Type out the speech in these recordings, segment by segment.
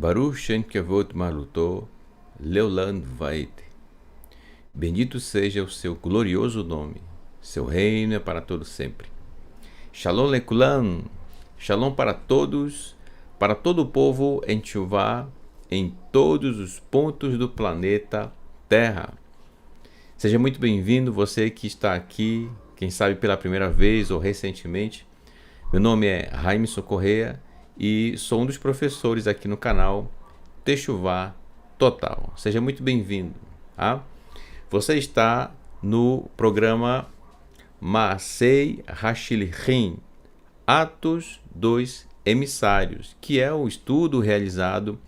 Baruch Shem Kevod Maluto, Leolam Vaete. Bendito seja o seu glorioso nome, seu reino é para todo sempre. Shalom Lekulam, Shalom para todos, para todo o povo em Teshuvá, em todos os pontos do planeta Terra. Seja muito bem-vindo, você que está aqui, quem sabe pela primeira vez ou recentemente. Meu nome é Raimson Correia e sou um dos professores aqui no canal Teshuvá Total. Seja muito bem-vindo. Tá? Você está no programa Maasei Hashilichim, Atos dos Emissários, que é o estudo realizado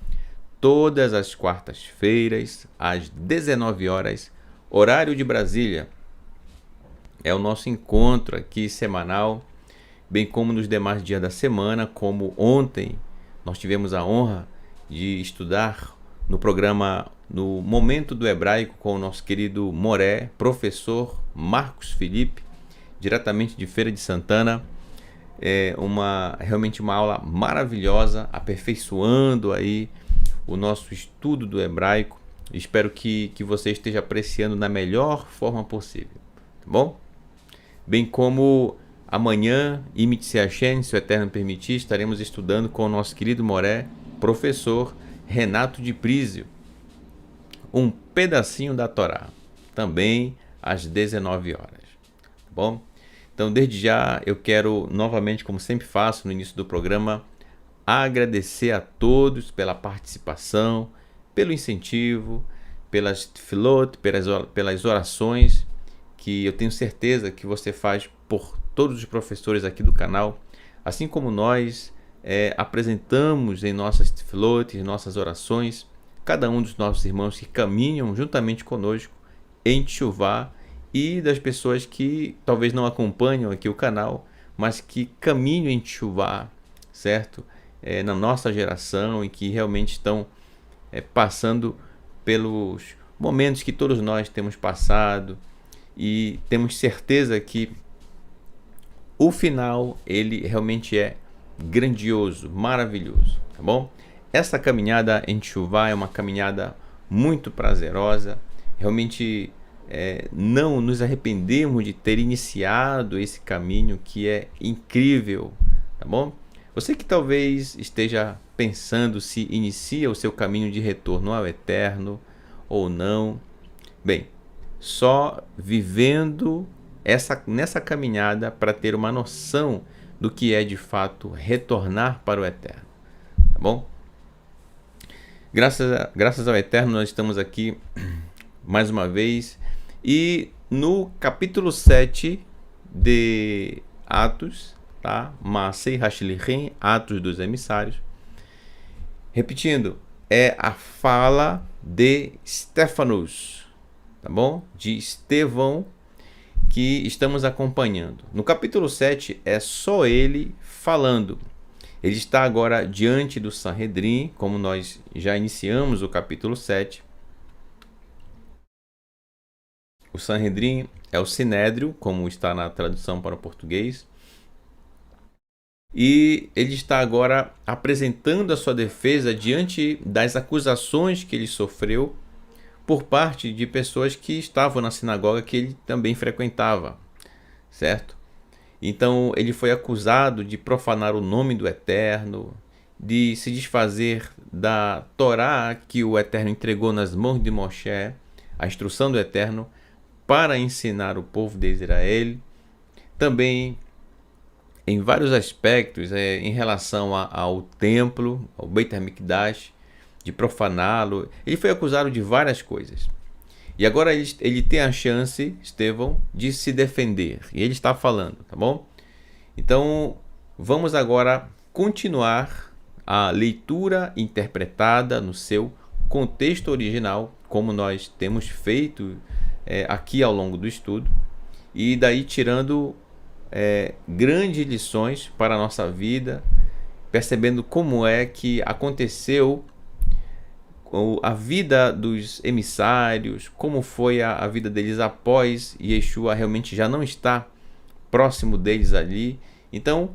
todas as quartas-feiras, às 19 horas, horário de Brasília. É o nosso encontro aqui semanal, bem como nos demais dias da semana, como ontem nós tivemos a honra de estudar no programa No Momento do Hebraico com o nosso querido Moré, professor Marcos Felipe, diretamente de Feira de Santana. É realmente uma aula maravilhosa, aperfeiçoando aí o nosso estudo do hebraico. Espero que você esteja apreciando da melhor forma possível, tá bom? Bem como amanhã, Imit Hashem, se o Eterno permitir, estaremos estudando com o nosso querido Moré, professor Renato de Prísio, um pedacinho da Torá, também às 19 horas, tá bom? Então, desde já, eu quero novamente, como sempre faço no início do programa, agradecer a todos pela participação, pelo incentivo, pelas tefilot, pelas orações, que eu tenho certeza que você faz por todos os professores aqui do canal, assim como nós apresentamos em nossas tefilot, em nossas orações, cada um dos nossos irmãos que caminham juntamente conosco em Teshuvá, e das pessoas que talvez não acompanham aqui o canal, mas que caminham em Teshuvá, certo? Na nossa geração e que realmente estão passando pelos momentos que todos nós temos passado, e temos certeza que o final ele realmente é grandioso, maravilhoso, tá bom? Essa caminhada em Teshuvá é uma caminhada muito prazerosa, realmente não nos arrependemos de ter iniciado esse caminho que é incrível, tá bom? Você que talvez esteja pensando se inicia o seu caminho de retorno ao Eterno ou não, bem, só vivendo nessa caminhada para ter uma noção do que é de fato retornar para o Eterno, tá bom? Graças ao Eterno nós estamos aqui mais uma vez, e no capítulo 7 de Atos, tá? Maasei Hashilichim, Atos dos Emissários. Repetindo, é a fala de Stefanos, tá bom? De Estevão, que estamos acompanhando. No capítulo 7 é só ele falando. Ele está agora diante do Sanhedrin, como nós já iniciamos o capítulo 7. O Sanhedrin é o Sinédrio, como está na tradução para o português. E ele está agora apresentando a sua defesa diante das acusações que ele sofreu por parte de pessoas que estavam na sinagoga que ele também frequentava, certo? Então ele foi acusado de profanar o nome do Eterno, de se desfazer da Torá que o Eterno entregou nas mãos de Moshe, a instrução do Eterno, para ensinar o povo de Israel. Também em vários aspectos, em relação ao templo, ao Beit HaMikdash, de profaná-lo. Ele foi acusado de várias coisas. E agora ele tem a chance, Estevão, de se defender. E ele está falando, tá bom? Então, vamos agora continuar a leitura interpretada no seu contexto original, como nós temos feito aqui ao longo do estudo, e daí tirando grandes lições para a nossa vida, percebendo como é que aconteceu a vida dos emissários, como foi a vida deles após Yeshua realmente já não está próximo deles ali. Então,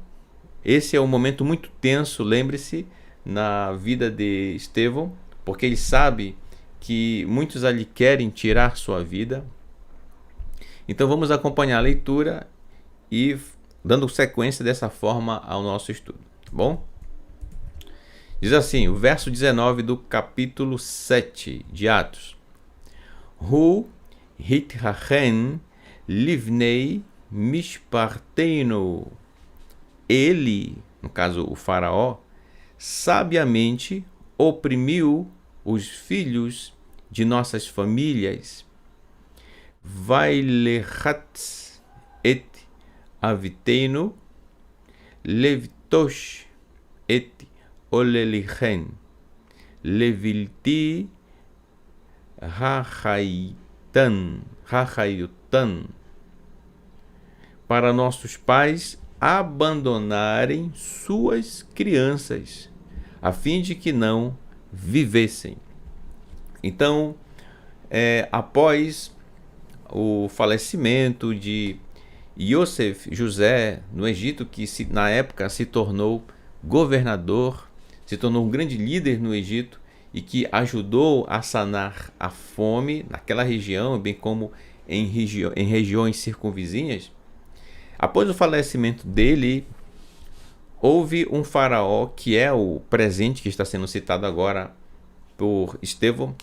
esse é um momento muito tenso, lembre-se, na vida de Estevão, porque ele sabe que muitos ali querem tirar sua vida. Então vamos acompanhar a leitura e dando sequência dessa forma ao nosso estudo, tá bom? Diz assim, o verso 19 do capítulo 7 de Atos. Hu hithachen livnei mishparteinu. Ele, no caso o faraó, sabiamente oprimiu os filhos de nossas famílias. Vailechat et aviteinu levitosh et olelichen levilti rachaitan para nossos pais abandonarem suas crianças, a fim de que não vivessem. Então, após o falecimento de Yosef, José, no Egito, que na época se tornou governador, se tornou um grande líder no Egito e que ajudou a sanar a fome naquela região, bem como em regiões circunvizinhas. Após o falecimento dele, houve um faraó, que é o presente que está sendo citado agora por Estevão,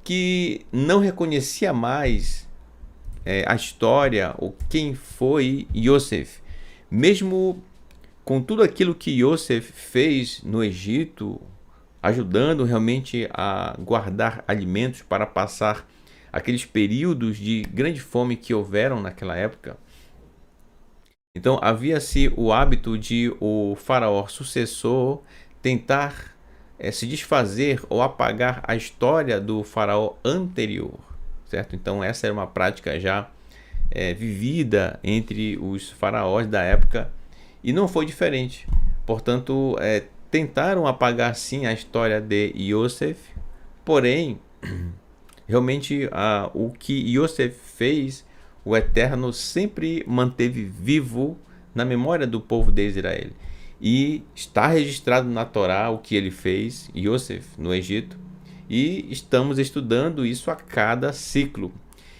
que não reconhecia mais a história ou quem foi Yosef. Mesmo com tudo aquilo que Yosef fez no Egito, ajudando realmente a guardar alimentos para passar aqueles períodos de grande fome que houveram naquela época. Então havia-se o hábito de o faraó sucessor tentar se desfazer ou apagar a história do faraó anterior, certo? Então essa era uma prática já vivida entre os faraós da época e não foi diferente. Portanto, tentaram apagar sim a história de Yosef, porém, realmente o que Yosef fez, o Eterno sempre manteve vivo na memória do povo de Israel. E está registrado na Torá o que ele fez, Yosef, no Egito, e estamos estudando isso a cada ciclo.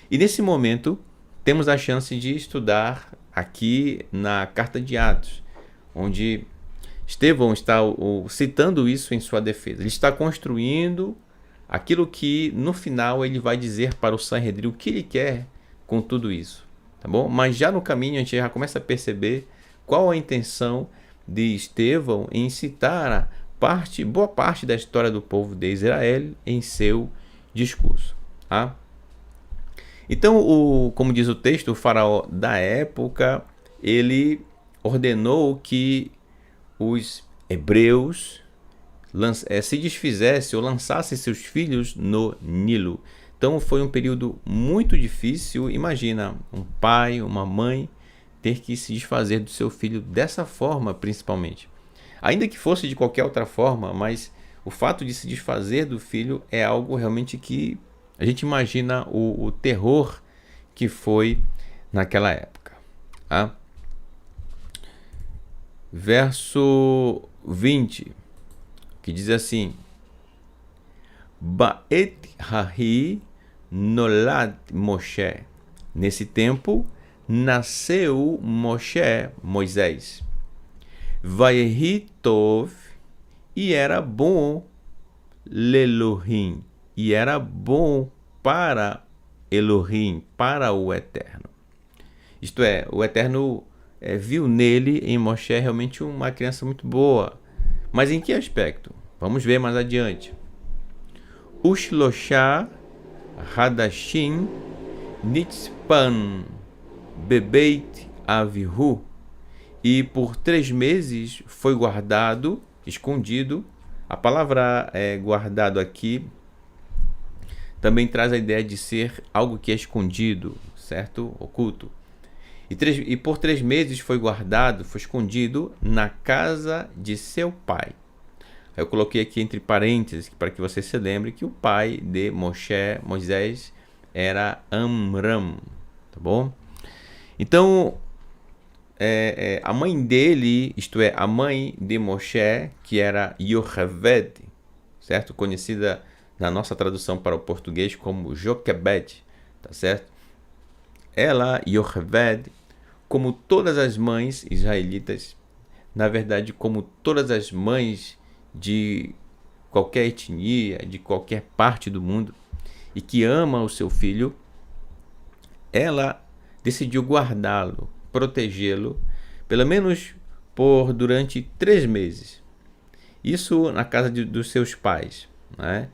E nesse momento, temos a chance de estudar aqui na Carta de Atos, onde Estevão está citando isso em sua defesa. Ele está construindo aquilo que no final ele vai dizer para o Sanhedrin o que ele quer com tudo isso, tá bom? Mas já no caminho a gente já começa a perceber qual a intenção de Estevão em citar boa parte da história do povo de Israel em seu discurso, tá? Então, como diz o texto, o faraó da época, ele ordenou que os hebreus se desfizessem ou lançassem seus filhos no Nilo. Então foi um período muito difícil. Imagina um pai, uma mãe ter que se desfazer do seu filho dessa forma, principalmente. Ainda que fosse de qualquer outra forma, mas o fato de se desfazer do filho é algo realmente que a gente imagina o terror que foi naquela época. Tá? Verso 20, que diz assim: Ba'et hahi nolad Moshe. Nesse tempo nasceu Moisés. Vayehi tov, e era bom lelohim, e era bom para Elohim, para o Eterno. Isto é, o Eterno viu nele, em Moshe, realmente uma criança muito boa. Mas em que aspecto? Vamos ver mais adiante. Ushloshá Hadashim Nitzpan Bebeit Avihu. E por 3 meses foi guardado, escondido. A palavra guardado aqui também traz a ideia de ser algo que é escondido, certo? Oculto. E por 3 meses foi guardado, foi escondido na casa de seu pai. Eu coloquei aqui entre parênteses para que você se lembre que o pai de Moisés era Amram, tá bom? Então, a mãe dele, isto é, a mãe de Moshe, que era Yocheved, certo? Conhecida na nossa tradução para o português como Joquebed, tá certo? Ela, Yocheved, como todas as mães israelitas, na verdade, como todas as mães de qualquer etnia, de qualquer parte do mundo, e que ama o seu filho, ela decidiu guardá-lo, protegê-lo, pelo menos durante 3 meses. Isso na casa dos seus pais, né?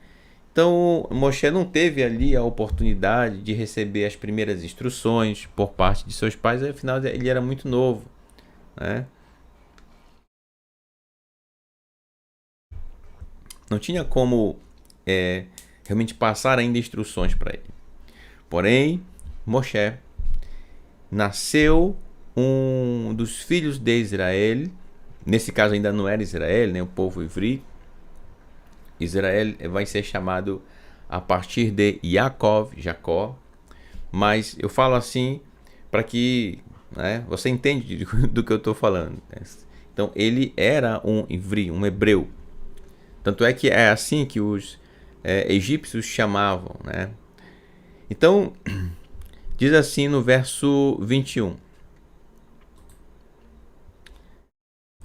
Então, Moshe não teve ali a oportunidade de receber as primeiras instruções por parte de seus pais, afinal ele era muito novo, né? Não tinha como realmente passar ainda instruções para ele. Porém, Moshe nasceu um dos filhos de Israel. Nesse caso ainda não era Israel, né? O povo ivri. Israel vai ser chamado a partir de Jacó. Mas eu falo assim para que, né, você entende do que eu estou falando. Então ele era um ivri, um hebreu. Tanto é que é assim que os egípcios chamavam, né? Então, diz assim no verso 21.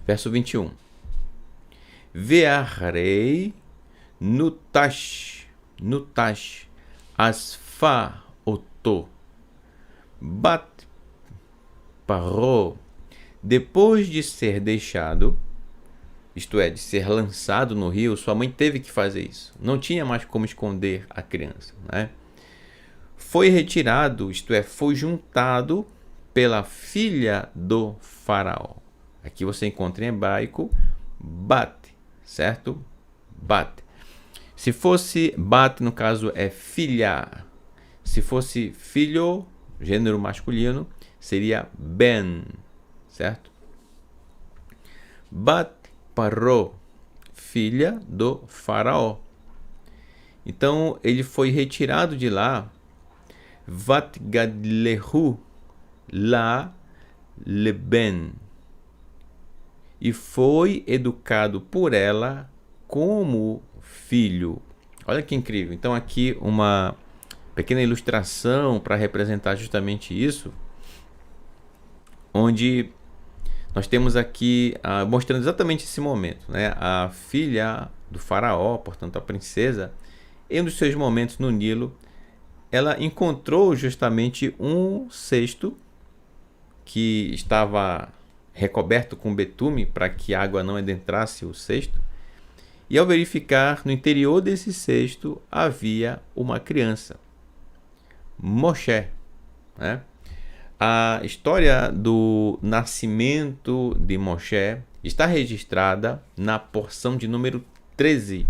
Verso 21. Ve'arei nutash asfa oto bat paró. Depois de ser deixado, isto é, de ser lançado no rio, sua mãe teve que fazer isso. Não tinha mais como esconder a criança, né? Foi retirado, isto é, foi juntado pela filha do faraó. Aqui você encontra em hebraico bat, certo? Bat. Se fosse bat, no caso é filha. Se fosse filho, gênero masculino, seria ben, certo? Bat paró, filha do faraó. Então ele foi retirado de lá. Vatgadlehu la leben, e foi educado por ela como filho. Olha que incrível. Então aqui uma pequena ilustração para representar justamente isso, onde nós temos aqui mostrando exatamente esse momento, né? A filha do faraó, portanto a princesa, em um dos seus momentos no Nilo, ela encontrou justamente um cesto que estava recoberto com betume para que a água não adentrasse o cesto. E ao verificar, no interior desse cesto havia uma criança, Moshe, né? A história do nascimento de Moshe está registrada na porção de número 13,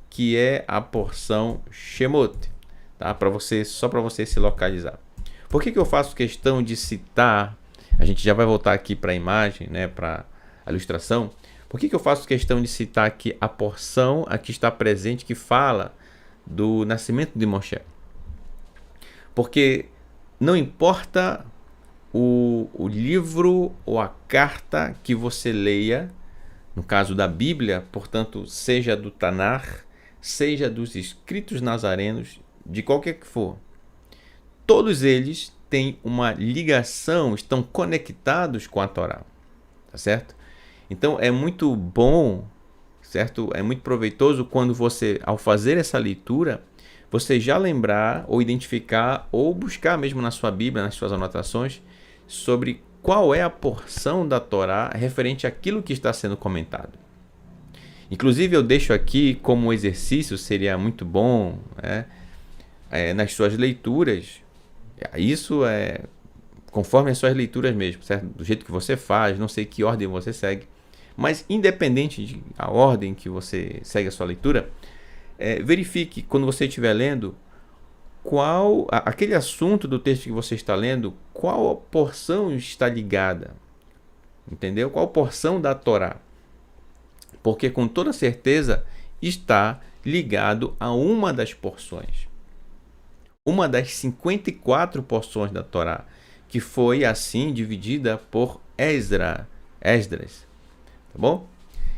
que é a porção Shemot, tá? Só para você se localizar. Por que eu faço questão de citar? A gente já vai voltar aqui para a imagem, né, para a ilustração. Por que eu faço questão de citar aqui a porção aqui está presente que fala do nascimento de Moshe? Porque não importa o livro ou a carta que você leia, no caso da Bíblia, portanto, seja do Tanar, seja dos escritos nazarenos, de qualquer que for, todos eles têm uma ligação, estão conectados com a Torá, tá certo? Então é muito bom, certo? É muito proveitoso quando você, ao fazer essa leitura, você já lembrar ou identificar ou buscar mesmo na sua Bíblia, nas suas anotações, sobre qual é a porção da Torá referente àquilo que está sendo comentado. Inclusive eu deixo aqui como exercício, seria muito bom, né? Nas suas leituras, isso é conforme as suas leituras mesmo, certo? Do jeito que você faz, não sei que ordem você segue, mas independente da ordem que você segue a sua leitura, verifique quando você estiver lendo qual aquele assunto do texto que você está lendo, qual porção está ligada, entendeu? Qual porção da Torá? Porque com toda certeza está ligado a uma das porções. Uma das 54 porções da Torá, que foi assim dividida por Esdras, tá bom?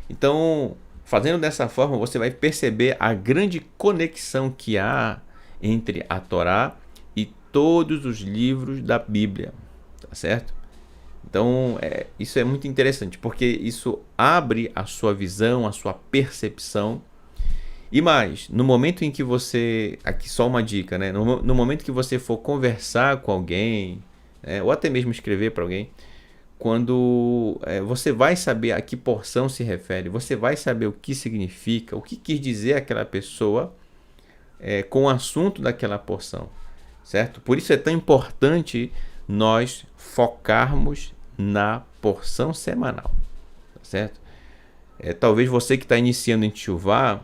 Então, fazendo dessa forma, você vai perceber a grande conexão que há entre a Torá e todos os livros da Bíblia, tá certo? Então, isso é muito interessante, porque isso abre a sua visão, a sua percepção. E mais, no momento em que você... Aqui só uma dica, né? No momento que você for conversar com alguém, né? Ou até mesmo escrever para alguém, quando você vai saber a que porção se refere, você vai saber o que significa, o que quis dizer aquela pessoa com o assunto daquela porção, certo? Por isso é tão importante nós focarmos na porção semanal, certo? Talvez você que está iniciando em Teshuvá,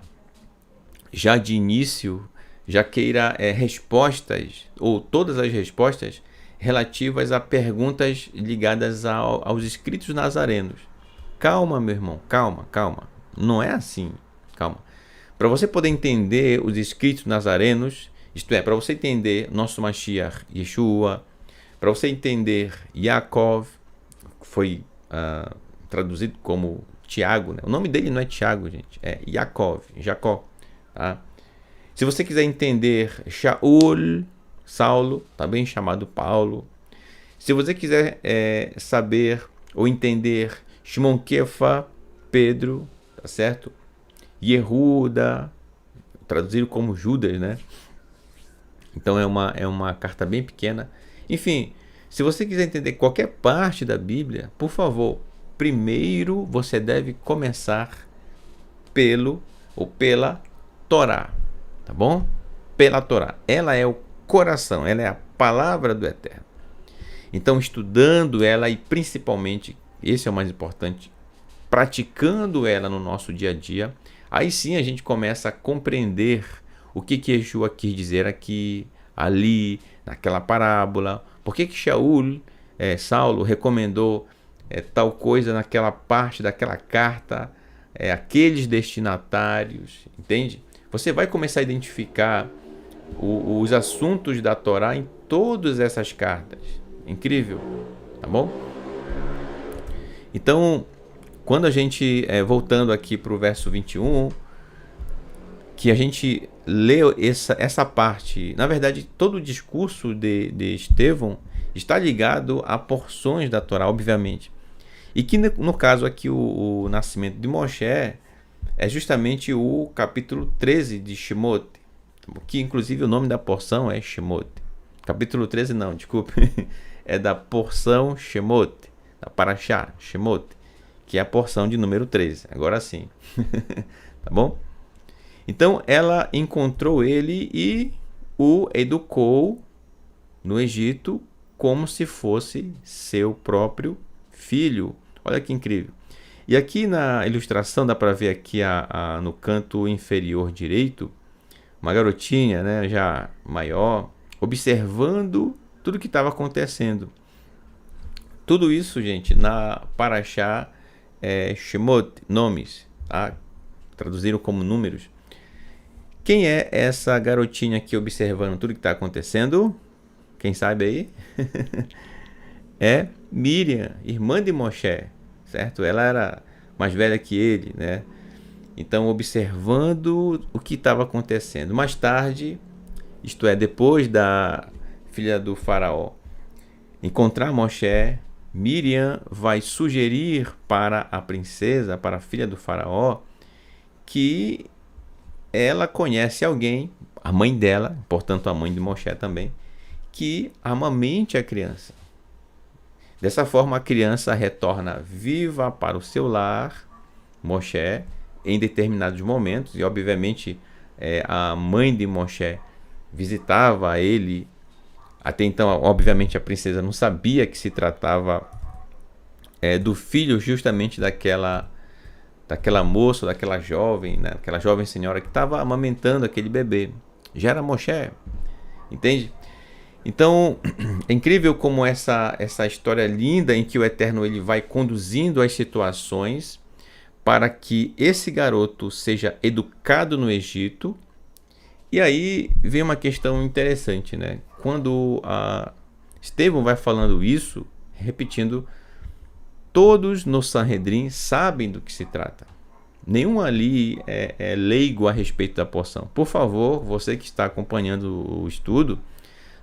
já de início, já queira respostas, ou todas as respostas relativas a perguntas ligadas aos escritos nazarenos. Calma, meu irmão, calma. Não é assim, calma. Para você poder entender os escritos nazarenos, isto é, para você entender nosso Mashiach, Yeshua, para você entender Yaakov, foi traduzido como Tiago, né? O nome dele não é Tiago, gente, é Yaakov, Jacó. Tá? Se você quiser entender Shaul, Saulo, também chamado Paulo. Se você quiser saber ou entender Shimon Kefa, Pedro, tá certo? Yehuda, traduzido como Judas, né? Então é uma carta bem pequena. Enfim, se você quiser entender qualquer parte da Bíblia, por favor, primeiro você deve começar pela Torá, tá bom? Pela Torá. Ela é o coração, ela é a palavra do Eterno. Então, estudando ela e principalmente, esse é o mais importante, praticando ela no nosso dia a dia, aí sim a gente começa a compreender o que Yeshua quis dizer aqui, ali, naquela parábola. Por que Saulo recomendou tal coisa naquela parte daquela carta, aqueles destinatários, entende? Você vai começar a identificar os assuntos da Torá em todas essas cartas. Incrível, tá bom? Então, quando a gente, voltando aqui para o verso 21, que a gente lê essa parte, na verdade, todo o discurso de Estevão está ligado a porções da Torá, obviamente. E que no caso aqui, o nascimento de Moshe é justamente o capítulo 13 de Shemot, que inclusive o nome da porção é Shemot. Capítulo 13 não, desculpe, é da porção Shemot, da Parashá Shemot, que é a porção de número 13, agora sim, tá bom? Então ela encontrou ele e o educou no Egito como se fosse seu próprio filho. Olha que incrível. E aqui na ilustração dá para ver aqui no canto inferior direito, uma garotinha, né, já maior, observando tudo que estava acontecendo. Tudo isso, gente, na Parashá Shemot, nomes, tá? Traduziram como números. Quem é essa garotinha aqui observando tudo que está acontecendo? Quem sabe aí? É Miriam, irmã de Moshe, certo? Ela era mais velha que ele, né? Então, observando o que estava acontecendo. Mais tarde, isto é, depois da filha do faraó encontrar Moshe, Miriam vai sugerir para a princesa, para a filha do faraó, que ela conhece alguém, a mãe dela, portanto a mãe de Moshe também, que amamente a criança. Dessa forma, a criança retorna viva para o seu lar, Moshe, em determinados momentos, e obviamente a mãe de Moshe visitava ele. Até então, obviamente, a princesa não sabia que se tratava do filho justamente daquela moça, daquela jovem, né? Aquela jovem senhora que estava amamentando aquele bebê. Já era Moshe, entende? Então, é incrível como essa história linda em que o Eterno ele vai conduzindo as situações para que esse garoto seja educado no Egito. E aí vem uma questão interessante, né? Quando Estevão vai falando isso, repetindo todos no Sanhedrin sabem do que se trata. Nenhum ali é leigo a respeito da porção. Por favor, você que está acompanhando o estudo,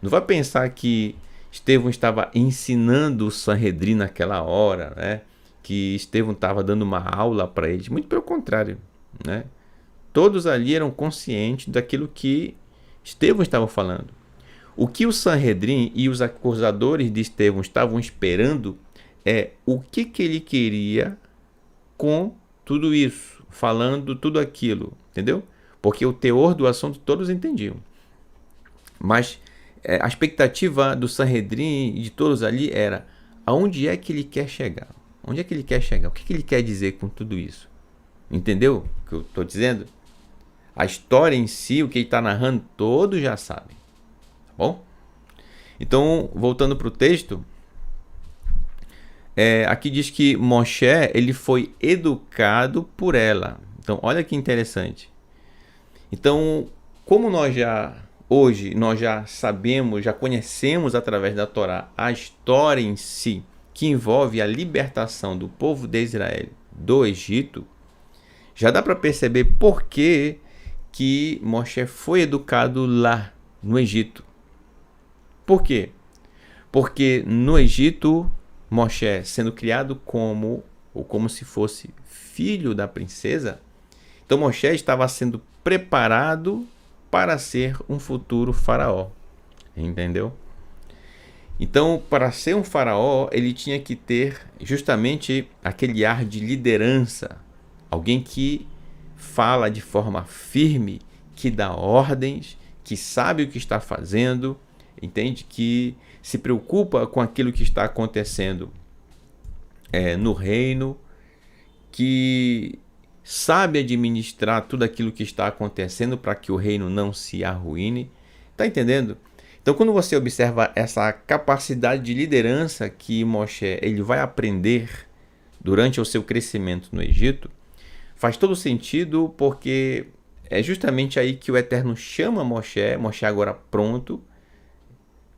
não vai pensar que Estevão estava ensinando o Sanhedrin naquela hora, né? Que Estevão estava dando uma aula para eles. Muito pelo contrário, né? Todos ali eram conscientes daquilo que Estevão estava falando. O que o Sanhedrin e os acusadores de Estevão estavam esperando é o que ele queria com tudo isso, falando tudo aquilo, entendeu? Porque o teor do assunto todos entendiam. Mas a expectativa do Sanhedrin e de todos ali era: aonde é que ele quer chegar? Onde é que ele quer chegar? O que ele quer dizer com tudo isso? Entendeu o que eu estou dizendo? A história em si, o que ele está narrando, todos já sabem. Tá bom? Então, voltando para o texto, aqui diz que Moshe ele foi educado por ela. Então, olha que interessante. Então, como hoje nós já sabemos, já conhecemos através da Torá a história em si, que envolve a libertação do povo de Israel do Egito, já dá para perceber por que Moshe foi educado lá no Egito. Por quê? Porque no Egito, Moshe, sendo criado como se fosse filho da princesa, então Moshe estava sendo preparado para ser um futuro faraó. Entendeu? Então, para ser um faraó, ele tinha que ter justamente aquele ar de liderança, alguém que fala de forma firme, que dá ordens, que sabe o que está fazendo, entende? Que se preocupa com aquilo que está acontecendo no reino, que sabe administrar tudo aquilo que está acontecendo para que o reino não se arruine. Está entendendo? Então, quando você observa essa capacidade de liderança que Moshe ele vai aprender durante o seu crescimento no Egito, faz todo sentido, porque é justamente aí que o Eterno chama Moshe agora pronto,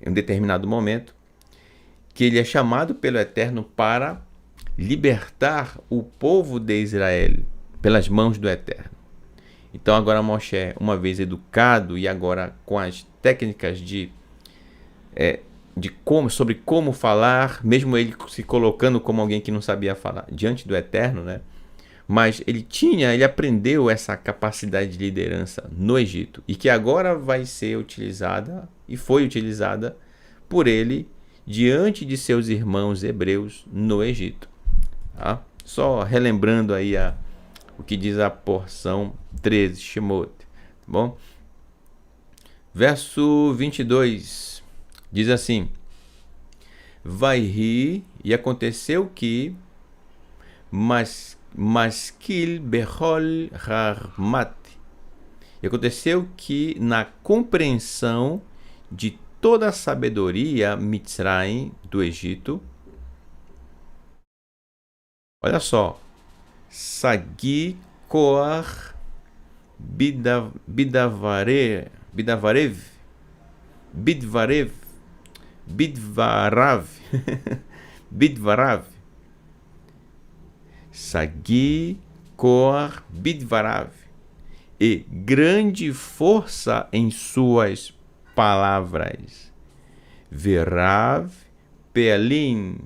em um determinado momento, que ele é chamado pelo Eterno para libertar o povo de Israel pelas mãos do Eterno. Então agora Moshe, uma vez educado e agora com as técnicas sobre como falar, mesmo ele se colocando como alguém que não sabia falar diante do Eterno, né? Mas ele aprendeu essa capacidade de liderança no Egito e que agora vai ser utilizada e foi utilizada por ele diante de seus irmãos hebreus no Egito. Tá? Só relembrando aí o que diz a porção 13, Shemot. Tá bom? Verso 22 diz assim: vai rir, e aconteceu que Maskil Bechol Harmat. E aconteceu que na compreensão de toda a sabedoria Mitzrayim do Egito, olha só, Sagi Koach Bidvarev Bidvarav Sagi Koach Bidvarav, e grande força em suas palavras, Verav Pelim,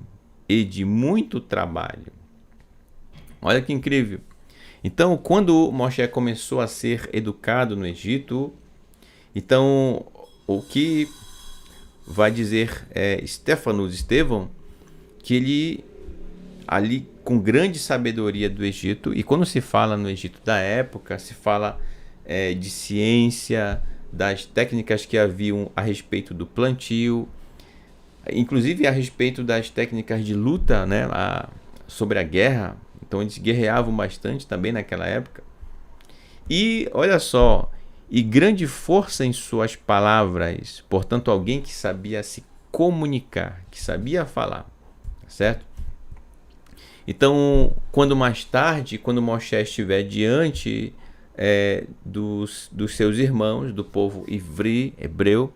e de muito trabalho. Olha que incrível. Então, quando Moshe começou a ser educado no Egito, então o que vai dizer Estevão, que ele ali com grande sabedoria do Egito, e quando se fala no Egito da época, se fala de ciência, das técnicas que haviam a respeito do plantio, inclusive a respeito das técnicas de luta, né, sobre a guerra. Então eles guerreavam bastante também naquela época. E olha só, e grande força em suas palavras, portanto alguém que sabia se comunicar, que sabia falar, certo? Então, quando mais tarde, quando Moshe estiver diante dos seus irmãos, do povo hebreu,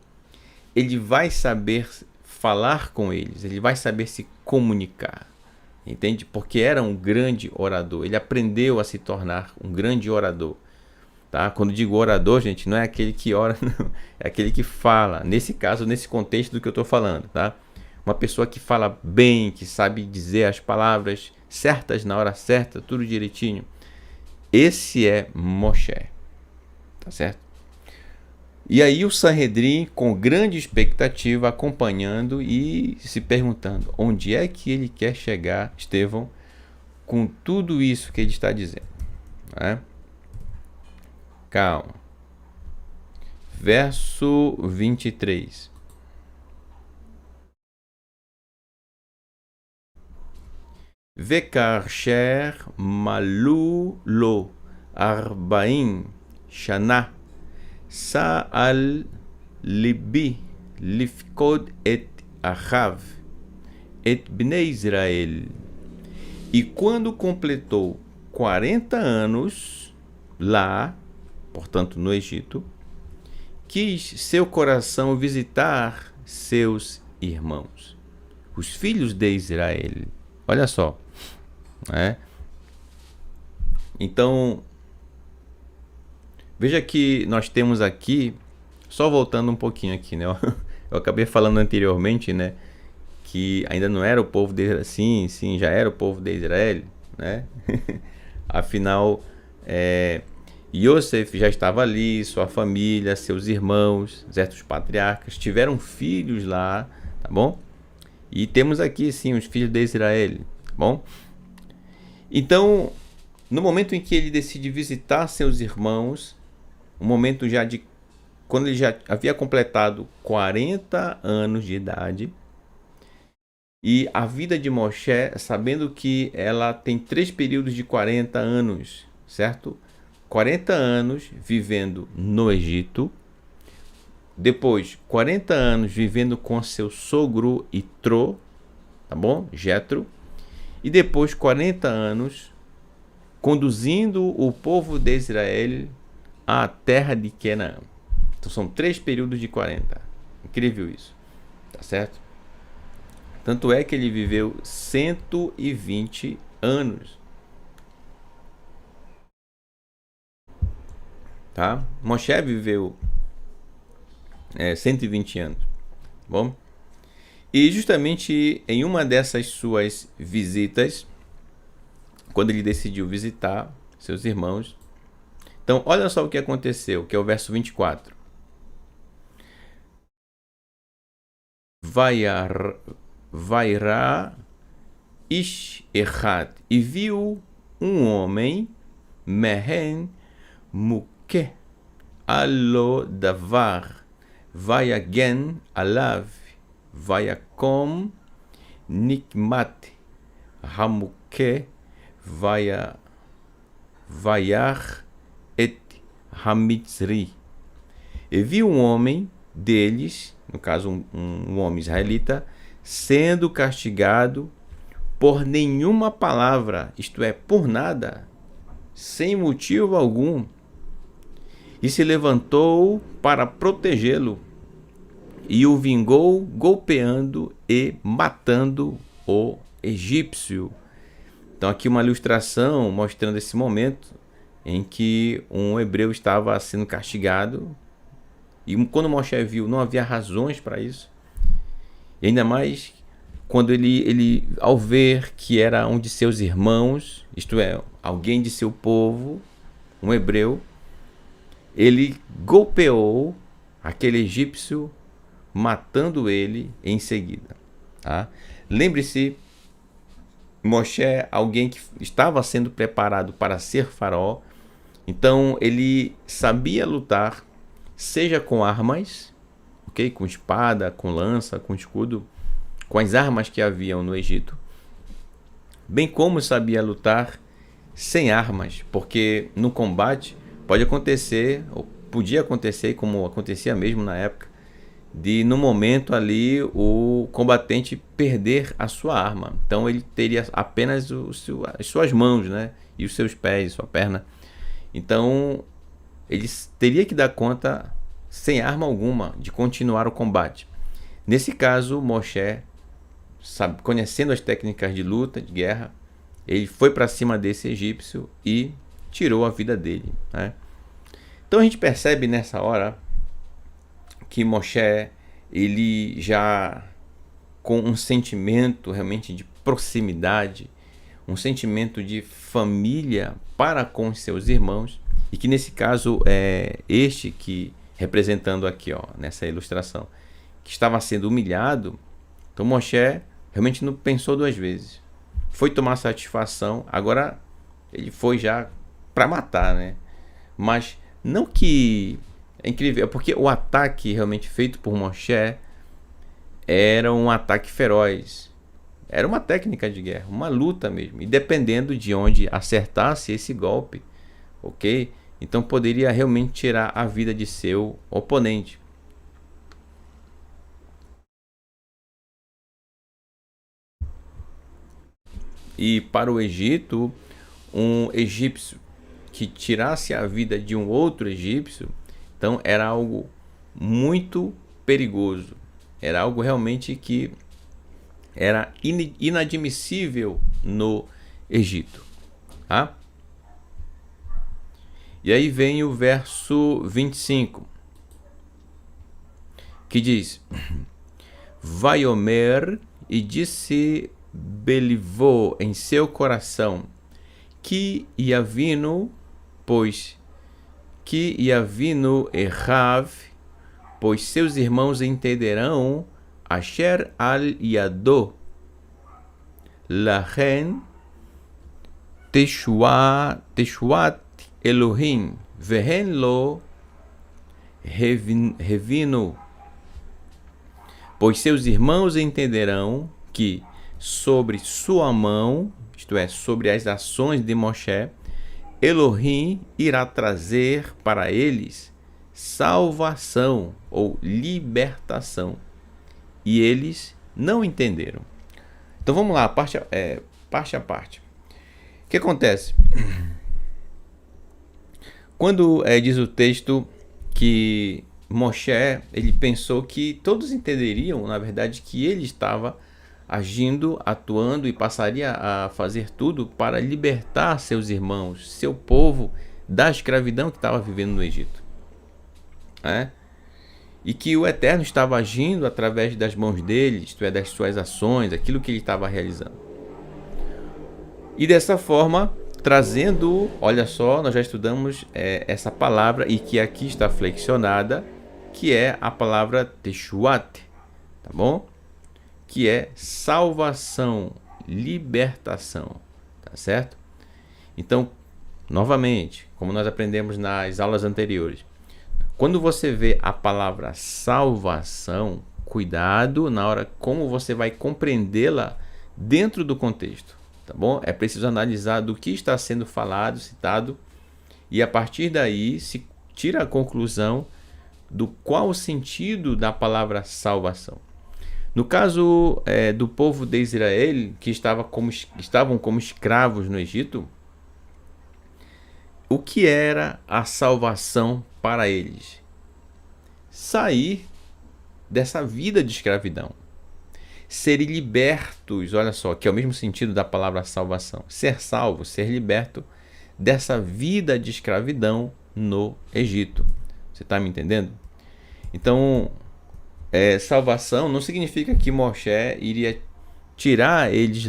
ele vai saber falar com eles, ele vai saber se comunicar, entende? Porque era um grande orador, ele aprendeu a se tornar um grande orador. Tá? Quando digo orador, gente, não é aquele que ora, não. É aquele que fala. Nesse caso, nesse contexto do que eu estou falando, tá? Uma pessoa que fala bem, que sabe dizer as palavras certas na hora certa, tudo direitinho. Esse é Moshe, tá certo? E aí o Sanhedrin, com grande expectativa, acompanhando e se perguntando onde é que ele quer chegar, Estevão, com tudo isso que ele está dizendo, né? Calma. Verso 23. Vekarsher malu lo arbaim shana sa'al libi lifkod et achav et bnei Israel. E quando completou 40 anos lá, portanto no Egito, quis seu coração visitar seus irmãos, os filhos de Israel. Olha só, né? Então, veja que nós temos aqui, só voltando um pouquinho aqui, né? Eu acabei falando anteriormente, né? Que ainda não era o povo de Israel, sim, já era o povo de Israel, né? Afinal, Yosef já estava ali, sua família, seus irmãos, certos patriarcas, tiveram filhos lá, tá bom? E temos aqui, sim, os filhos de Israel, tá bom? Então, no momento em que ele decide visitar seus irmãos, o momento já de quando ele já havia completado 40 anos de idade, e a vida de Moshe, sabendo que ela tem 3 períodos de 40 anos, certo? 40 anos vivendo no Egito, depois 40 anos vivendo com seu sogro Itró, tá bom? Jetro, e depois 40 anos conduzindo o povo de Israel à terra de Canaã. Então são 3 períodos de 40. Incrível isso, tá certo? Tanto é que ele viveu 120 anos. Tá? Moshe viveu 120 anos. Bom? E justamente em uma dessas suas visitas, quando ele decidiu visitar seus irmãos, então olha só o que aconteceu, que é o verso 24. Vairá ish echad, e viu um homem, mehen muke alo davar, vayagen alav, vayakom nikmat hamuke, vayach et hamitzri. E viu um homem deles, no caso um homem israelita, sendo castigado por nenhuma palavra, isto é, por nada, sem motivo algum, e se levantou para protegê-lo, e o vingou golpeando e matando o egípcio. Então aqui uma ilustração mostrando esse momento em que um hebreu estava sendo castigado, e quando Moshe viu, não havia razões para isso. E ainda mais quando ele ao ver que era um de seus irmãos, isto é, alguém de seu povo, um hebreu, ele golpeou aquele egípcio, matando ele em seguida. Tá? Lembre-se, Moshe é alguém que estava sendo preparado para ser faraó, então ele sabia lutar, seja com armas, ok? Com espada, com lança, com escudo, com as armas que haviam no Egito, bem como sabia lutar sem armas, porque no combate pode acontecer, ou podia acontecer, como acontecia mesmo na época, de no momento ali o combatente perder a sua arma. Então ele teria apenas as suas mãos, né? E os seus pés, sua perna. Então ele teria que dar conta, sem arma alguma, de continuar o combate. Nesse caso, Moshe conhecendo as técnicas de luta, de guerra, ele foi para cima desse egípcio e tirou a vida dele, né? Então a gente percebe nessa hora que Moshe, ele já com um sentimento realmente de proximidade, um sentimento de família para com os seus irmãos, e que nesse caso é este que, representando aqui, ó, nessa ilustração, que estava sendo humilhado. Então Moshe realmente não pensou duas vezes, foi tomar satisfação. Agora ele foi já para matar, né? Mas não que é incrível, é porque o ataque realmente feito por Moshe era um ataque feroz. Era uma técnica de guerra, uma luta mesmo. E dependendo de onde acertasse esse golpe, ok? Então poderia realmente tirar a vida de seu oponente. E para o Egito, um egípcio que tirasse a vida de um outro egípcio, então era algo muito perigoso. Era algo realmente que era inadmissível no Egito, tá? E aí vem o verso 25, que diz: Vaiomer, e disse Belivô em seu coração, que Yavino, pois que Yavino Errav, pois seus irmãos entenderão Asher al Yado, Lachen Teshuat Elohim, Vehen lo Revino, pois seus irmãos entenderão que sobre sua mão, isto é, sobre as ações de Moshe, Elohim irá trazer para eles salvação ou libertação. E eles não entenderam. Então vamos lá, parte a parte. O que acontece? Quando diz o texto que Moshe, ele pensou que todos entenderiam, na verdade, que ele estava agindo, atuando e passaria a fazer tudo para libertar seus irmãos, seu povo, da escravidão que estava vivendo no Egito, né? E que o Eterno estava agindo através das mãos dele, isto é, das suas ações, aquilo que ele estava realizando. E dessa forma, trazendo, olha só, nós já estudamos essa palavra, e que aqui está flexionada, que é a palavra Teshuat, tá bom? Que é salvação, libertação, tá certo? Então, novamente, como nós aprendemos nas aulas anteriores, quando você vê a palavra salvação, cuidado na hora como você vai compreendê-la dentro do contexto, tá bom? É preciso analisar do que está sendo falado, citado, e a partir daí se tira a conclusão do qual o sentido da palavra salvação. No caso do povo de Israel, que estavam como escravos no Egito, o que era a salvação para eles? Sair dessa vida de escravidão. Serem libertos, olha só, que é o mesmo sentido da palavra salvação. Ser salvo, ser liberto dessa vida de escravidão no Egito. Você está me entendendo? Então, salvação não significa que Moshe iria tirar eles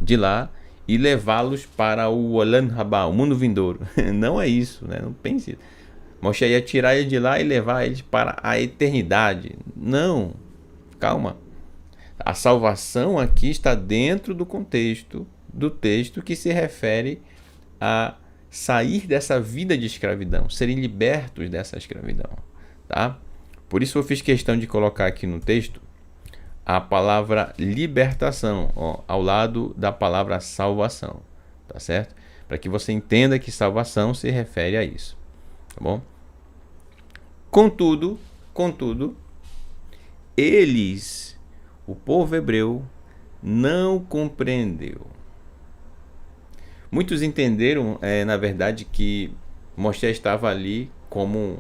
de lá e levá-los para o Olam Rabá, o mundo vindouro. Não é isso, né? Não pense. Moshe ia tirar eles de lá e levar eles para a eternidade. Não, calma. A salvação aqui está dentro do contexto do texto que se refere a sair dessa vida de escravidão, serem libertos dessa escravidão, tá? Por isso eu fiz questão de colocar aqui no texto a palavra libertação, ó, ao lado da palavra salvação, tá certo? Para que você entenda que salvação se refere a isso, tá bom? Contudo, eles, o povo hebreu, não compreendeu. Muitos entenderam, na verdade, que Moshe estava ali como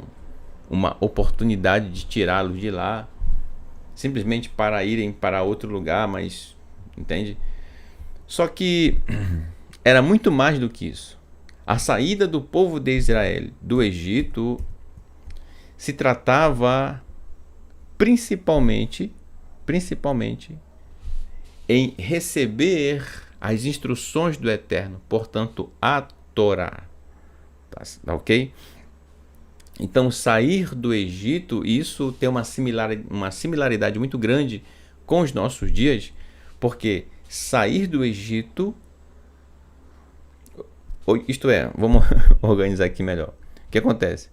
uma oportunidade de tirá-los de lá, simplesmente para irem para outro lugar, mas entende? Só que era muito mais do que isso. A saída do povo de Israel do Egito se tratava principalmente em receber as instruções do Eterno, portanto, a Torá. Tá ok? Então, sair do Egito, isso tem uma similaridade muito grande com os nossos dias, porque sair do Egito, isto é, vamos organizar aqui melhor. O que acontece?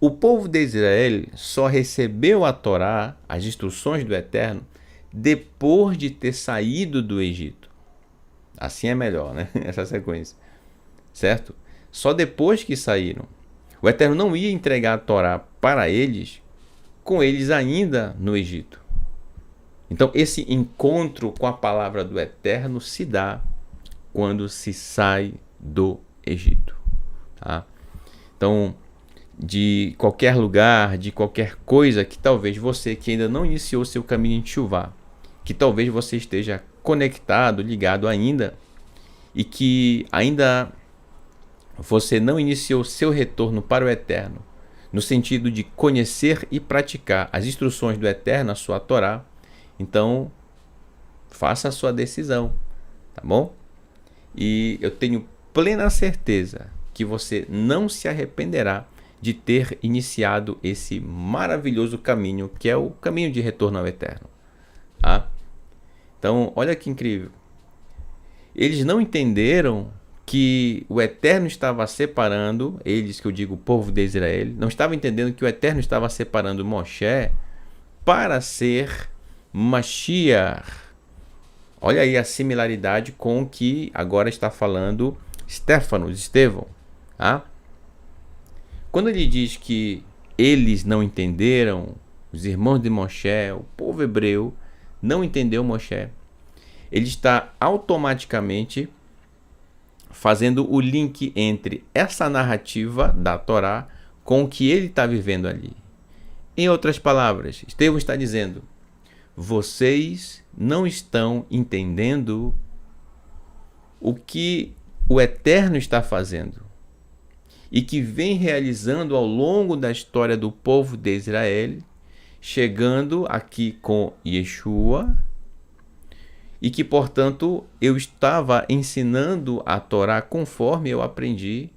O povo de Israel só recebeu a Torá, as instruções do Eterno, depois de ter saído do Egito. Assim é melhor, né? Essa sequência. Certo? Só depois que saíram. O Eterno não ia entregar a Torá para eles, com eles ainda no Egito. Então, esse encontro com a palavra do Eterno se dá quando se sai do Egito. Tá? Então, de qualquer lugar, de qualquer coisa que talvez você que ainda não iniciou seu caminho em Teshuvá, que talvez você esteja conectado, ligado ainda, e que ainda você não iniciou seu retorno para o Eterno, no sentido de conhecer e praticar as instruções do Eterno, a sua Torá, então faça a sua decisão, tá bom? E eu tenho plena certeza que você não se arrependerá de ter iniciado esse maravilhoso caminho, que é o caminho de retorno ao Eterno. Tá? Então, olha que incrível. Eles não entenderam que o Eterno estava separando, eles que eu digo o povo de Israel, não estava entendendo que o Eterno estava separando Moshe para ser Mashiach. Olha aí a similaridade com o que agora está falando Estevão. Tá? Quando ele diz que eles não entenderam, os irmãos de Moshe, o povo hebreu, não entendeu Moshe, ele está automaticamente fazendo o link entre essa narrativa da Torá com o que ele está vivendo ali. Em outras palavras, Estevão está dizendo: vocês não estão entendendo o que o Eterno está fazendo e que vem realizando ao longo da história do povo de Israel, chegando aqui com Yeshua, e que, portanto, eu estava ensinando a Torá conforme eu aprendi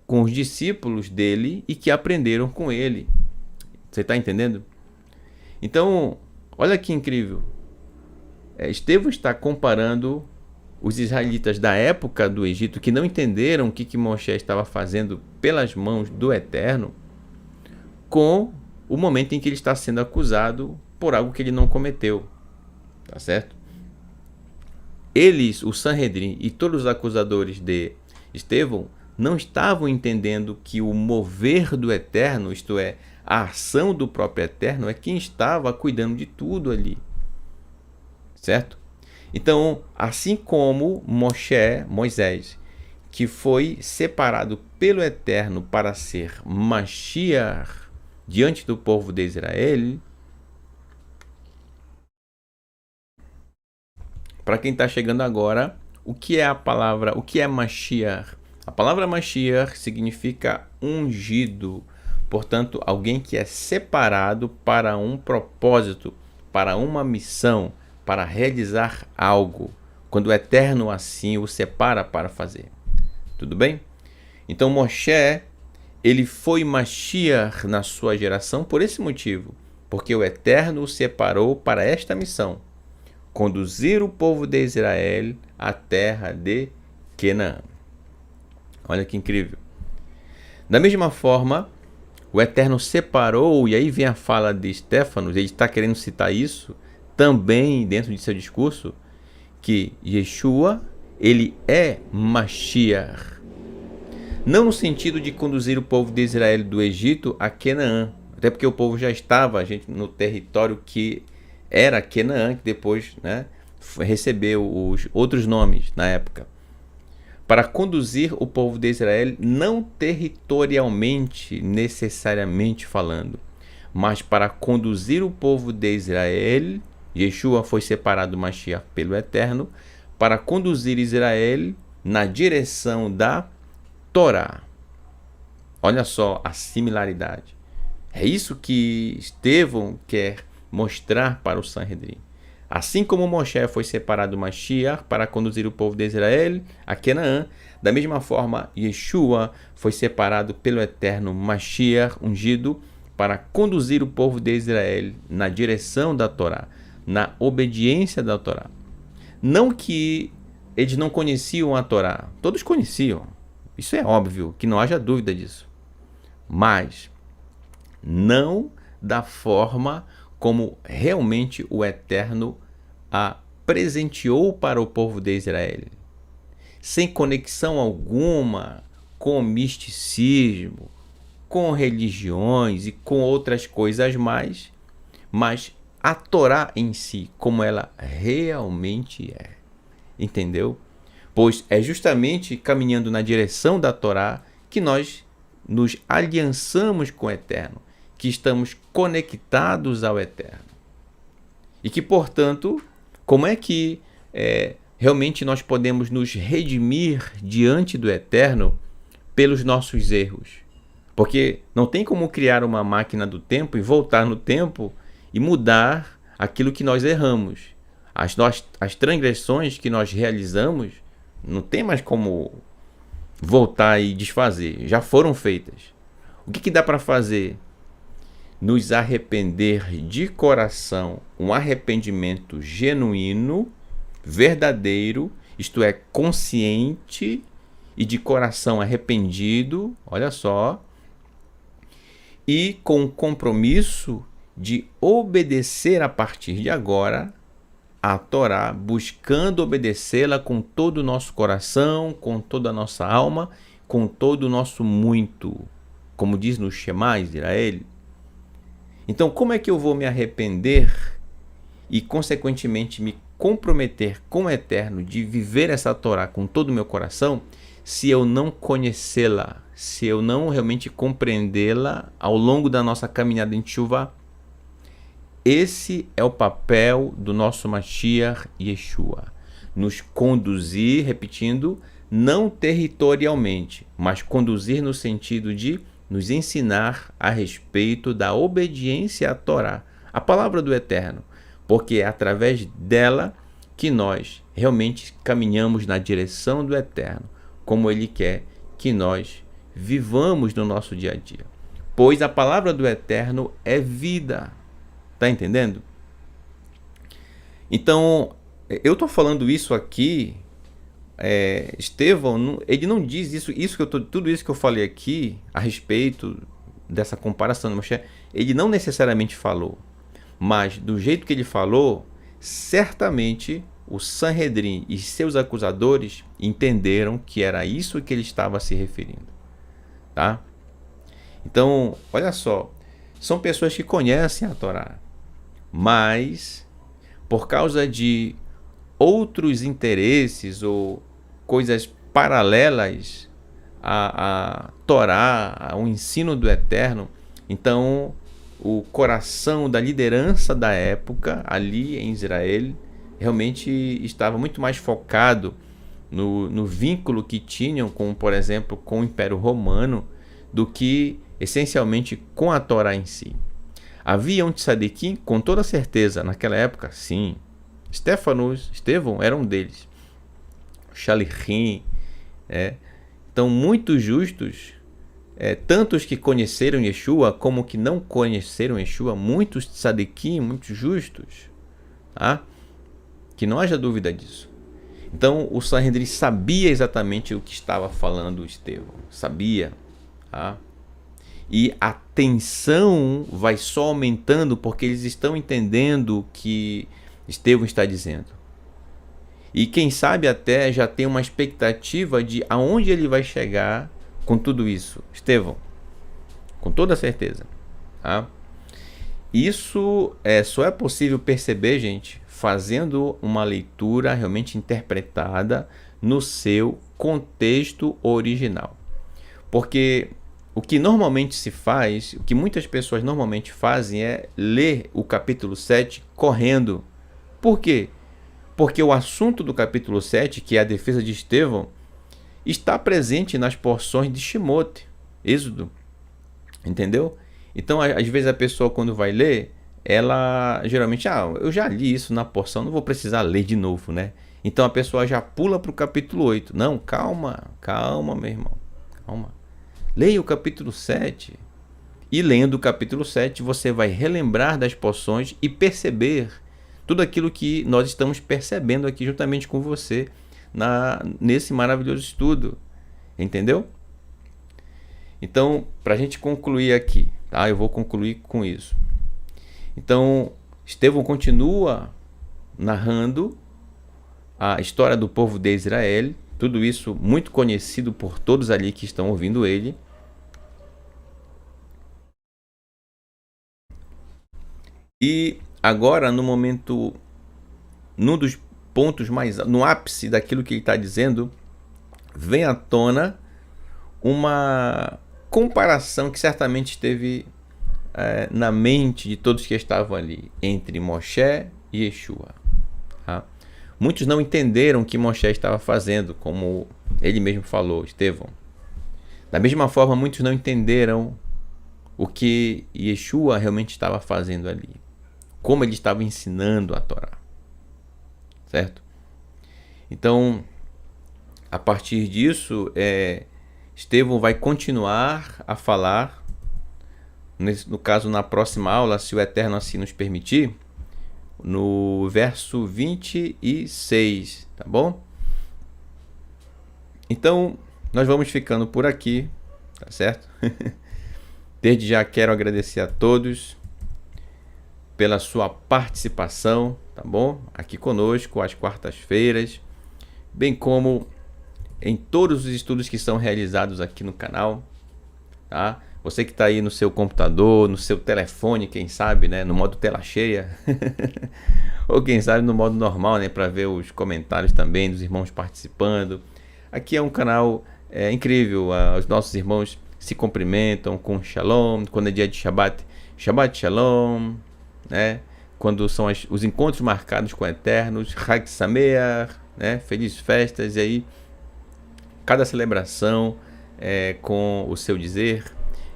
com os discípulos dele e que aprenderam com ele. Você está entendendo? Então, olha que incrível. Estevão está comparando os israelitas da época do Egito, que não entenderam o que Moshe estava fazendo pelas mãos do Eterno, com o momento em que ele está sendo acusado por algo que ele não cometeu. Tá certo? Eles, o Sanhedrin e todos os acusadores de Estevão, não estavam entendendo que o mover do Eterno, isto é, a ação do próprio Eterno, é quem estava cuidando de tudo ali. Certo? Então, assim como Moisés, que foi separado pelo Eterno para ser Mashiach diante do povo de Israel, para quem está chegando agora, o que é a palavra, o que é Mashiach? A palavra Mashiach significa ungido, portanto, alguém que é separado para um propósito, para uma missão, para realizar algo, quando o Eterno assim o separa para fazer. Tudo bem? Então, Moshe, ele foi Mashiach na sua geração por esse motivo, porque o Eterno o separou para esta missão: conduzir o povo de Israel à terra de Canaã. Olha que incrível. Da mesma forma, o Eterno separou, e aí vem a fala de Estéfanos, ele está querendo citar isso também dentro de seu discurso, que Yeshua, ele é Mashiach. Não no sentido de conduzir o povo de Israel do Egito a Canaã, até porque o povo já estava no território que era Canaã, que depois, né, recebeu os outros nomes na época. Para conduzir o povo de Israel, não territorialmente, necessariamente falando, mas para conduzir o povo de Israel Yeshua foi separado do Mashiach pelo Eterno para conduzir Israel na direção da Torá. Olha só a similaridade. É isso que Estevão quer mostrar para o Sanhedrin. Assim como Moshe foi separado do Mashiach para conduzir o povo de Israel a Canaã, da mesma forma, Yeshua foi separado pelo eterno Mashiach ungido para conduzir o povo de Israel na direção da Torá, na obediência da Torá. Não que eles não conheciam a Torá, todos conheciam. Isso é óbvio, que não haja dúvida disso. Mas não da forma como realmente o Eterno a presenteou para o povo de Israel, sem conexão alguma com o misticismo, com religiões e com outras coisas mais, mas a Torá em si, como ela realmente é. Entendeu? Pois é justamente caminhando na direção da Torá que nós nos aliançamos com o Eterno, que estamos conectados ao Eterno. E que, portanto, como é que realmente nós podemos nos redimir diante do Eterno pelos nossos erros? Porque não tem como criar uma máquina do tempo e voltar no tempo e mudar aquilo que nós erramos. As transgressões que nós realizamos, não tem mais como voltar e desfazer. Já foram feitas. O que dá para fazer? Nos arrepender de coração, um arrependimento genuíno, verdadeiro, isto é, consciente e de coração arrependido, olha só, e com o compromisso de obedecer a partir de agora a Torá, buscando obedecê-la com todo o nosso coração, com toda a nossa alma, com todo o nosso muito, como diz no Shema Israel. Então, como é que eu vou me arrepender e, consequentemente, me comprometer com o Eterno de viver essa Torá com todo o meu coração, se eu não conhecê-la, se eu não realmente compreendê-la ao longo da nossa caminhada em Teshuvá? Esse é o papel do nosso Mashiach Yeshua. Nos conduzir, repetindo, não territorialmente, mas conduzir no sentido de nos ensinar a respeito da obediência à Torá, a palavra do Eterno, porque é através dela que nós realmente caminhamos na direção do Eterno, como Ele quer que nós vivamos no nosso dia a dia. Pois a palavra do Eterno é vida. Está entendendo? Então, eu estou falando isso aqui, Estevão, ele não diz tudo isso que eu falei aqui a respeito dessa comparação do Moshe, ele não necessariamente falou, mas do jeito que ele falou, certamente o Sanhedrin e seus acusadores entenderam que era isso que ele estava se referindo, tá? Então, olha só, são pessoas que conhecem a Torá, mas por causa de outros interesses ou coisas paralelas à Torá, ao ensino do Eterno, então o coração da liderança da época ali em Israel realmente estava muito mais focado no vínculo que tinham com, por exemplo, com o Império Romano, do que essencialmente com a Torá em si. Havia um tzadikim, com toda certeza, naquela época, sim. Estevão era um deles. Shalichim, então muitos justos, tantos que conheceram Yeshua como que não conheceram Yeshua, muitos tzadikim, muitos justos, tá? Que não haja dúvida disso. Então o Sanhedrin sabia exatamente o que estava falando Estevão, sabia, tá? E a tensão vai só aumentando porque eles estão entendendo o que Estevão está dizendo. E quem sabe até já tem uma expectativa de aonde ele vai chegar com tudo isso. Estevão, com toda certeza. Tá? Isso só é possível perceber, gente, fazendo uma leitura realmente interpretada no seu contexto original. Porque o que normalmente se faz, o que muitas pessoas normalmente fazem é ler o capítulo 7 correndo, Por quê? Porque o assunto do capítulo 7, que é a defesa de Estevão, está presente nas porções de Shemot, Êxodo, entendeu? Então, às vezes a pessoa quando vai ler, ela geralmente, eu já li isso na porção, não vou precisar ler de novo, né? Então a pessoa já pula para o capítulo 8. Não, calma, meu irmão, calma. Leia o capítulo 7. E lendo o capítulo 7, você vai relembrar das porções e perceber tudo aquilo que nós estamos percebendo aqui juntamente com você nesse maravilhoso estudo. Entendeu? Então, para a gente concluir aqui, tá? Eu vou concluir com isso. Então, Estevão continua narrando a história do povo de Israel, tudo isso muito conhecido por todos ali que estão ouvindo ele. E agora, no momento, num dos pontos mais, no ápice daquilo que ele está dizendo, vem à tona uma comparação que certamente esteve na mente de todos que estavam ali, entre Moshe e Yeshua. Tá? Muitos não entenderam o que Moshe estava fazendo, como ele mesmo falou, Estevão. Da mesma forma, muitos não entenderam o que Yeshua realmente estava fazendo ali, como ele estava ensinando a Torá, certo? Então, a partir disso, Estevão vai continuar a falar, no caso na próxima aula, se o Eterno assim nos permitir, no verso 26, tá bom? Então, nós vamos ficando por aqui, tá certo? Desde já quero agradecer a todos pela sua participação, tá bom? Aqui conosco às quartas-feiras, bem como em todos os estudos que são realizados aqui no canal, tá? Você que está aí no seu computador, no seu telefone, quem sabe, né, no modo tela cheia, ou quem sabe no modo normal, né, para ver os comentários também dos irmãos participando. Aqui é um canal incrível, os nossos irmãos se cumprimentam com Shalom, quando é dia de Shabbat, Shabbat Shalom, né? Quando são os encontros marcados com Eternos, Chag Sameach, né? Felizes festas, e aí cada celebração com o seu dizer,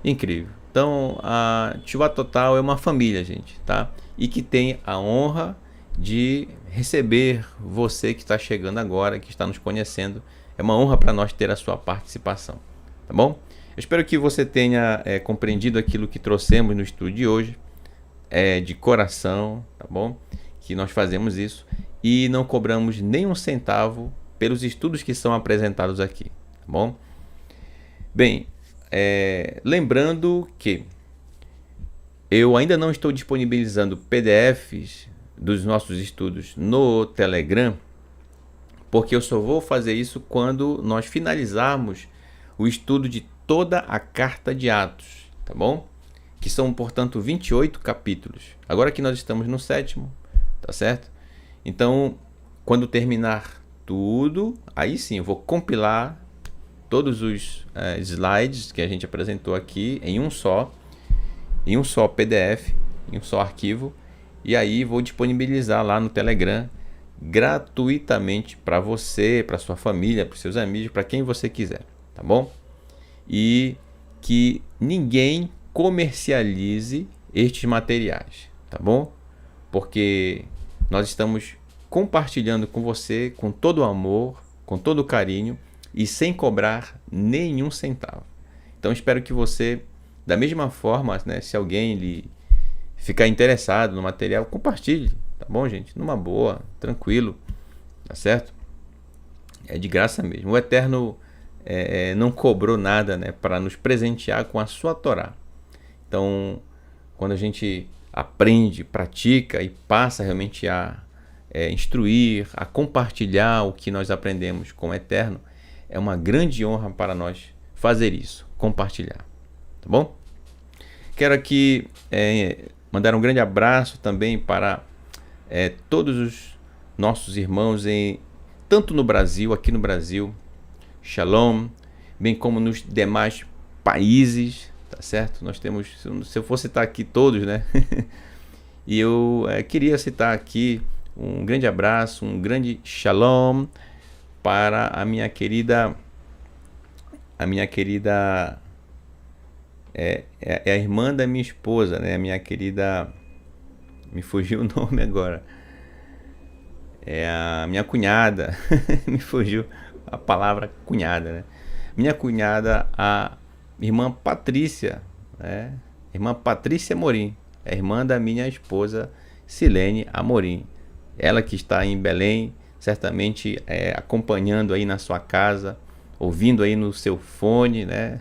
incrível. Então a Teshuvah Total é uma família, gente, tá? E que tem a honra de receber você que está chegando agora, que está nos conhecendo. É uma honra para nós ter a sua participação, tá bom? Eu espero que você tenha compreendido aquilo que trouxemos no estudo de hoje, de coração, tá bom? Que nós fazemos isso e não cobramos nenhum centavo pelos estudos que são apresentados aqui, tá bom? Bem, lembrando que eu ainda não estou disponibilizando PDFs dos nossos estudos no Telegram, porque eu só vou fazer isso quando nós finalizarmos o estudo de toda a carta de Atos, tá bom? Que são, portanto, 28 capítulos. Agora que nós estamos no 7º, tá certo? Então, quando terminar tudo, aí sim eu vou compilar todos os slides que a gente apresentou aqui em um só PDF, em um só arquivo, e aí vou disponibilizar lá no Telegram gratuitamente para você, para sua família, para os seus amigos, para quem você quiser, tá bom? E que ninguém comercialize estes materiais, tá bom? Porque nós estamos compartilhando com você com todo o amor, com todo o carinho e sem cobrar nenhum centavo. Então espero que você, da mesma forma, né, se alguém lhe ficar interessado no material, compartilhe, tá bom, gente? Numa boa, tranquilo, tá certo? É de graça mesmo. O Eterno não cobrou nada, né, para nos presentear com a sua Torá. Então, quando a gente aprende, pratica e passa realmente a instruir, a compartilhar o que nós aprendemos com o Eterno, é uma grande honra para nós fazer isso, compartilhar, tá bom? Quero aqui mandar um grande abraço também para todos os nossos irmãos, tanto no Brasil, aqui no Brasil, Shalom, bem como nos demais países, tá certo? Nós temos, se eu for citar aqui todos, né? E eu queria citar aqui Um grande abraço, um grande shalom para a minha querida é a irmã da minha esposa, né? A minha querida, me fugiu o nome agora, é a minha cunhada, me fugiu a palavra cunhada, né? Minha cunhada, a irmã Patrícia, né? Irmã Patrícia Amorim, é irmã da minha esposa Silene Amorim. Ela que está em Belém, certamente acompanhando aí na sua casa, ouvindo aí no seu fone, né?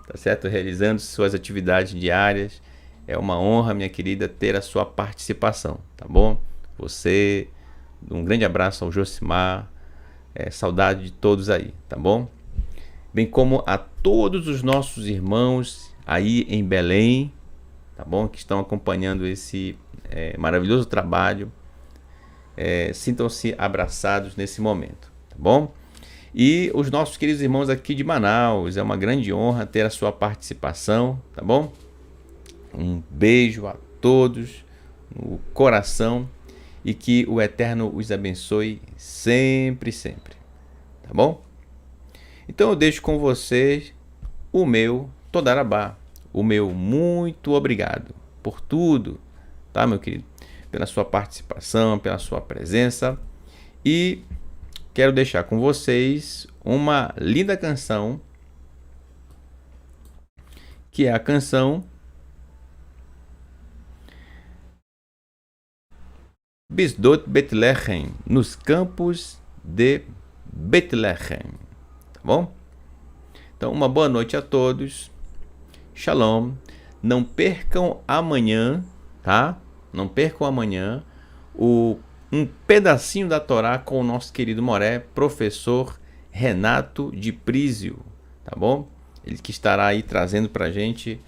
Tá certo? Realizando suas atividades diárias. É uma honra, minha querida, ter a sua participação, tá bom? Você, um grande abraço ao Josimar, saudade de todos aí, tá bom? Bem como a todos os nossos irmãos aí em Belém, tá bom? Que estão acompanhando esse maravilhoso trabalho. Sintam-se abraçados nesse momento, tá bom? E os nossos queridos irmãos aqui de Manaus, é uma grande honra ter a sua participação, tá bom? Um beijo a todos no coração e que o Eterno os abençoe sempre, sempre, tá bom? Então eu deixo com vocês o meu Todarabá, o meu muito obrigado por tudo, tá, meu querido? Pela sua participação, pela sua presença. E quero deixar com vocês uma linda canção, que é a canção Bisdot Betlehem, nos campos de Betlehem, tá bom? Então, uma boa noite a todos, shalom, não percam amanhã, tá? Não percam amanhã um pedacinho da Torá com o nosso querido Moré, professor Renato de Prísio, tá bom? Ele que estará aí trazendo pra gente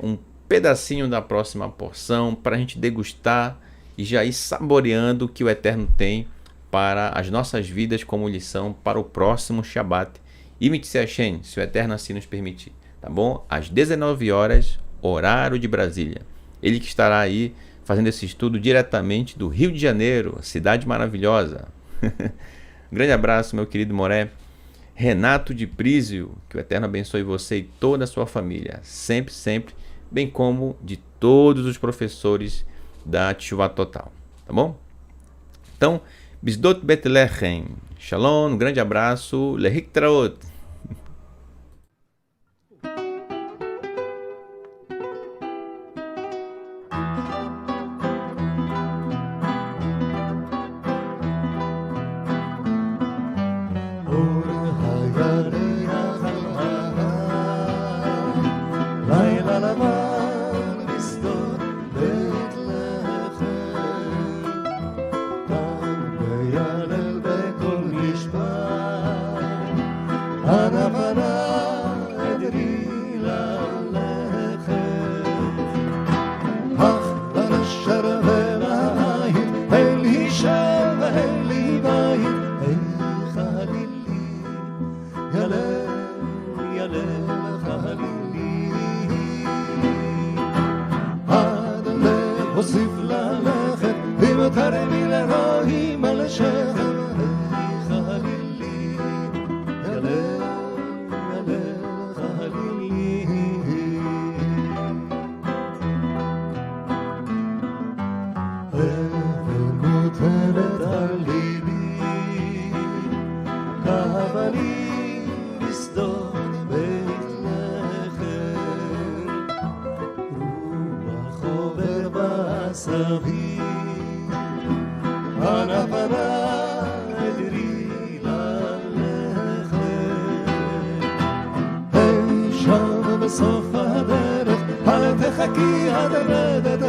um pedacinho da próxima porção, para a gente degustar e já ir saboreando o que o Eterno tem para as nossas vidas como lição para o próximo Shabat. Imite-se Hashem, se o Eterno assim nos permitir, tá bom? Às 19 horas, horário de Brasília. Ele que estará aí fazendo esse estudo diretamente do Rio de Janeiro, cidade maravilhosa. Um grande abraço, meu querido Moré. Renato de Prísio, que o Eterno abençoe você e toda a sua família, sempre, sempre, bem como de todos os professores da Teshuvah Total, tá bom? Então, Bisdot Betlehem, shalom, um grande abraço, Lehik Traot. בסוף הדרך, אל תחכי עד לרדת